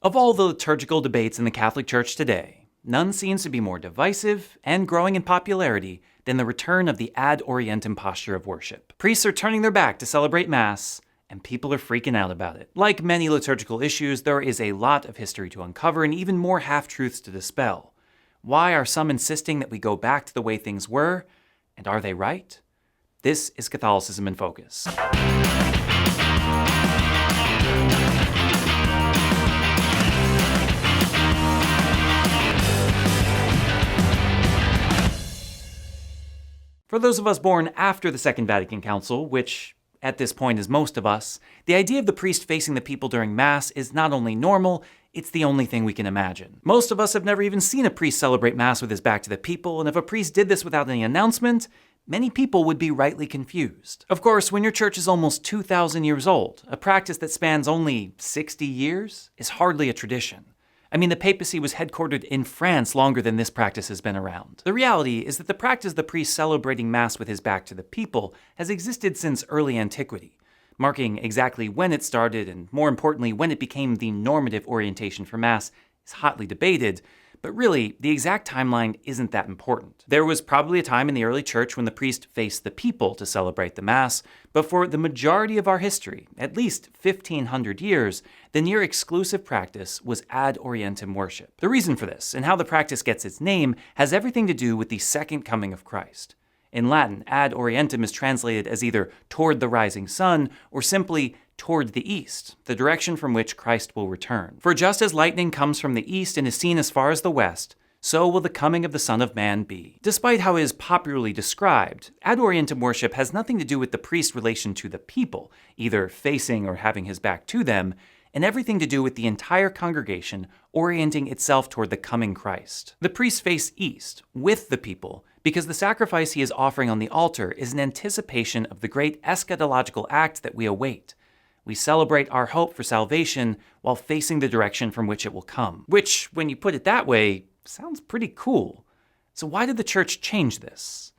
Of all the liturgical debates in the Catholic Church today, none seems to be more divisive and growing in popularity than the return of the ad orientem posture of worship. Priests are turning their back to celebrate Mass, and people are freaking out about it. Like many liturgical issues, there is a lot of history to uncover and even more half-truths to dispel. Why are some insisting that we go back to the way things were? And are they right? This is Catholicism in Focus. For those of us born after the Second Vatican Council, which at this point is most of us, the idea of the priest facing the people during Mass is not only normal, it's the only thing we can imagine. Most of us have never even seen a priest celebrate Mass with his back to the people, and if a priest did this without any announcement, many people would be rightly confused. Of course, when your church is almost 2,000 years old, a practice that spans only 60 years is hardly a tradition. I mean, the papacy was headquartered in France longer than this practice has been around. The reality is that the practice of the priest celebrating Mass with his back to the people has existed since early antiquity. Marking exactly when it started, and more importantly, when it became the normative orientation for Mass, is hotly debated, but really, the exact timeline isn't that important. There was probably a time in the early church when the priest faced the people to celebrate the Mass, but for the majority of our history, at least 1,500 years, the near-exclusive practice was ad orientem worship. The reason for this, and how the practice gets its name, has everything to do with the second coming of Christ. In Latin, ad orientem is translated as either toward the rising sun, or simply toward the east, the direction from which Christ will return. For just as lightning comes from the east and is seen as far as the west, so will the coming of the Son of Man be. Despite how it is popularly described, ad orientem worship has nothing to do with the priest's relation to the people, either facing or having his back to them, and everything to do with the entire congregation orienting itself toward the coming Christ. The priests face east, with the people, because the sacrifice he is offering on the altar is an anticipation of the great eschatological act that we await. We celebrate our hope for salvation while facing the direction from which it will come. Which, when you put it that way, sounds pretty cool. So why did the church change this?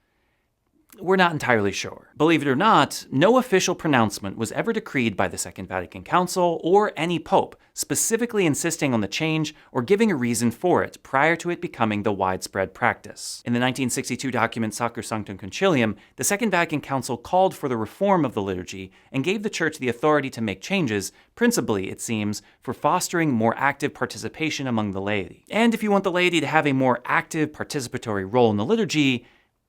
We're not entirely sure. Believe it or not, no official pronouncement was ever decreed by the Second Vatican Council or any pope specifically insisting on the change or giving a reason for it prior to it becoming the widespread practice. In the 1962 document Sacrosanctum Concilium, the Second Vatican Council called for the reform of the liturgy and gave the Church the authority to make changes, principally, it seems, for fostering more active participation among the laity. And if you want the laity to have a more active participatory role in the liturgy,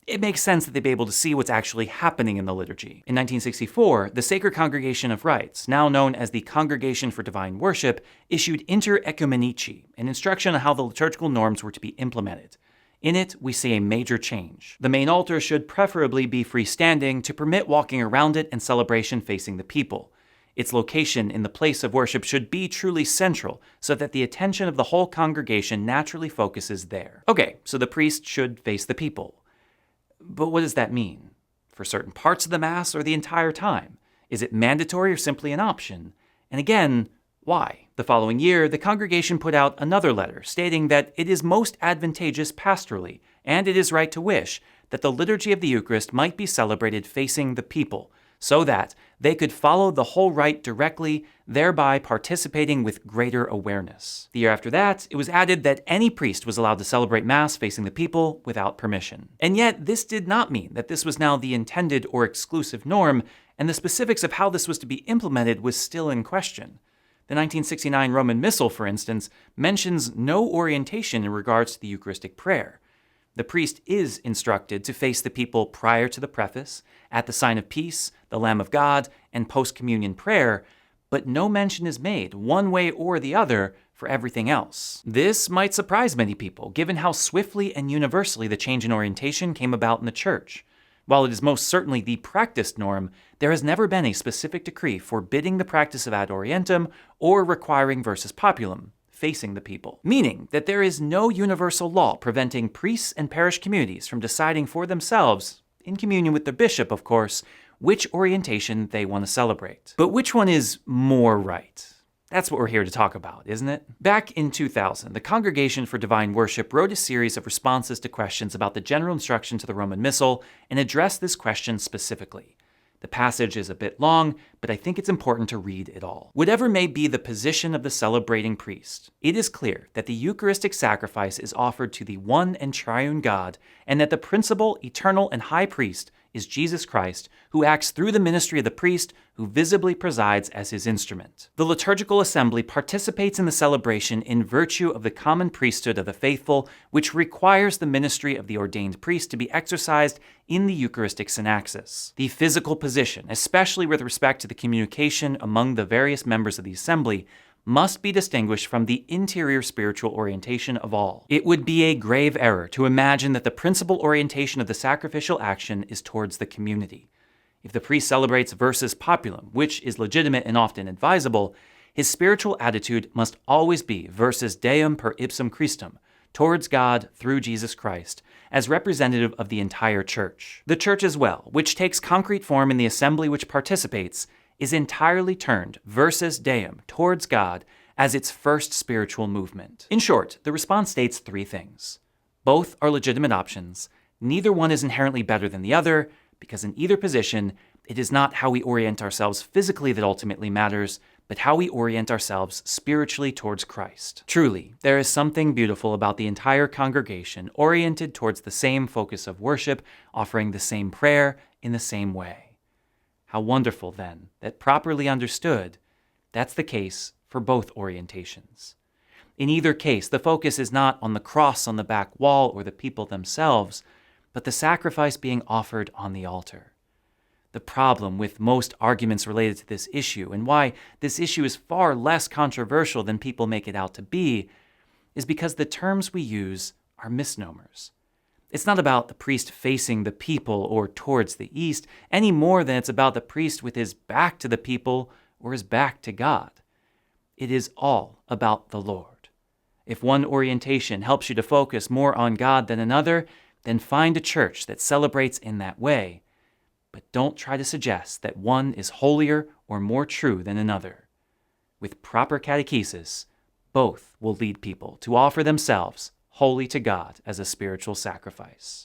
it makes sense that they'd be able to see what's actually happening in the liturgy. In 1964, the Sacred Congregation of Rites, now known as the Congregation for Divine Worship, issued Inter Ecumenici, an instruction on how the liturgical norms were to be implemented. In it, we see a major change. The main altar should preferably be freestanding to permit walking around it and celebration facing the people. Its location in the place of worship should be truly central, so that the attention of the whole congregation naturally focuses there. Okay, so the priest should face the people. But what does that mean? For certain parts of the Mass or the entire time? Is it mandatory or simply an option? And again, why? The following year, the congregation put out another letter stating that it is most advantageous pastorally, and it is right to wish, that the liturgy of the Eucharist might be celebrated facing the people, so that they could follow the whole rite directly, thereby participating with greater awareness. The year after that, it was added that any priest was allowed to celebrate Mass facing the people without permission. And yet, this did not mean that this was now the intended or exclusive norm, and the specifics of how this was to be implemented was still in question. The 1969 Roman Missal, for instance, mentions no orientation in regards to the Eucharistic prayer. The priest is instructed to face the people prior to the preface, at the sign of peace, the Lamb of God, and post-communion prayer, but no mention is made, one way or the other, for everything else. This might surprise many people, given how swiftly and universally the change in orientation came about in the Church. While it is most certainly the practiced norm, there has never been a specific decree forbidding the practice of ad orientem or requiring versus populum, facing the people, meaning that there is no universal law preventing priests and parish communities from deciding for themselves, in communion with their bishop, of course, which orientation they want to celebrate. But which one is more right? That's what we're here to talk about, isn't it? Back in 2000, the Congregation for Divine Worship wrote a series of responses to questions about the general instruction to the Roman Missal and addressed this question specifically. The passage is a bit long, but I think it's important to read it all. Whatever may be the position of the celebrating priest, it is clear that the Eucharistic sacrifice is offered to the one and triune God, and that the principal, eternal, and high priest is Jesus Christ, who acts through the ministry of the priest, who visibly presides as his instrument. The liturgical assembly participates in the celebration in virtue of the common priesthood of the faithful, which requires the ministry of the ordained priest to be exercised in the Eucharistic synaxis. The physical position, especially with respect to the communication among the various members of the assembly, must be distinguished from the interior spiritual orientation of all. It would be a grave error to imagine that the principal orientation of the sacrificial action is towards the community. If the priest celebrates versus populum, which is legitimate and often advisable, his spiritual attitude must always be versus Deum per ipsum Christum, towards God through Jesus Christ, as representative of the entire church. The church as well, which takes concrete form in the assembly which participates, is entirely turned versus Deum, towards God, as its first spiritual movement. In short, the response states three things. Both are legitimate options. Neither one is inherently better than the other, because in either position, it is not how we orient ourselves physically that ultimately matters, but how we orient ourselves spiritually towards Christ. Truly, there is something beautiful about the entire congregation oriented towards the same focus of worship, offering the same prayer in the same way. How wonderful, then, that properly understood, that's the case for both orientations. In either case, the focus is not on the cross on the back wall or the people themselves, but the sacrifice being offered on the altar. The problem with most arguments related to this issue, and why this issue is far less controversial than people make it out to be, is because the terms we use are misnomers. It's not about the priest facing the people or towards the east, any more than it's about the priest with his back to the people or his back to God. It is all about the Lord. If one orientation helps you to focus more on God than another, then find a church that celebrates in that way. But don't try to suggest that one is holier or more true than another. With proper catechesis, both will lead people to offer themselves wholly to God as a spiritual sacrifice.